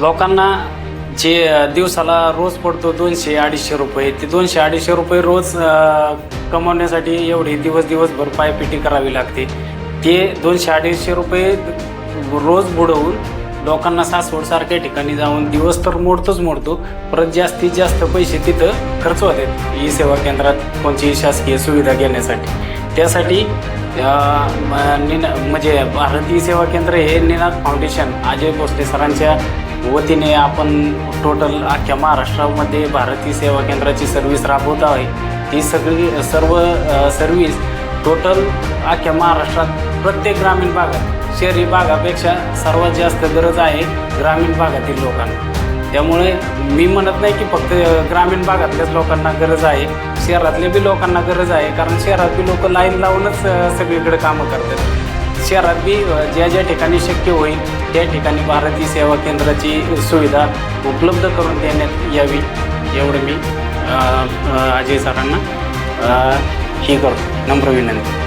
लोकांना जे दिवसाला रोज पडतो 200-250 रुपये, ते 200-250 रुपये रोज कमवण्यासाठी एवढे दिवसभर पायपिटी करावी लागते. ते 200-250 रुपये रोज बुडवून लोकांना सासवडसारख्या ठिकाणी जाऊन दिवस तर मोडतो, परत जास्तीत जास्त पैसे तिथं खर्च होतात ई सेवा केंद्रात कोणतीही शासकीय सुविधा घेण्यासाठी. त्यासाठी म्हणजे भारत ई सेवा केंद्र हे निनाद फाउंडेशन अजय भोसले सरांच्या वतीने आपण टोटल अख्ख्या महाराष्ट्रामध्ये भारत ई सेवा केंद्राची सर्व्हिस राबवत आहे. ही सर्व सर्व्हिस टोटल अख्ख्या महाराष्ट्रात प्रत्येक ग्रामीण भागात, शहरी भागापेक्षा सर्वात जास्त गरज आहे ग्रामीण भागातील लोकांना. त्यामुळे मी म्हणत नाही की फक्त ग्रामीण भागातल्याच लोकांना गरज आहे, शहरातल्या बी लोकांना गरज आहे. कारण शहरात बी लोक लाईन लावूनच सगळीकडे कामं करतात. शहरात बी ज्या ठिकाणी शक्य होईल त्या ठिकाणी भारत ई सेवा केंद्राची सुविधा उपलब्ध करून देण्यात यावी, एवढं मी अजय सरांना ही करतो, नम्र विनंती.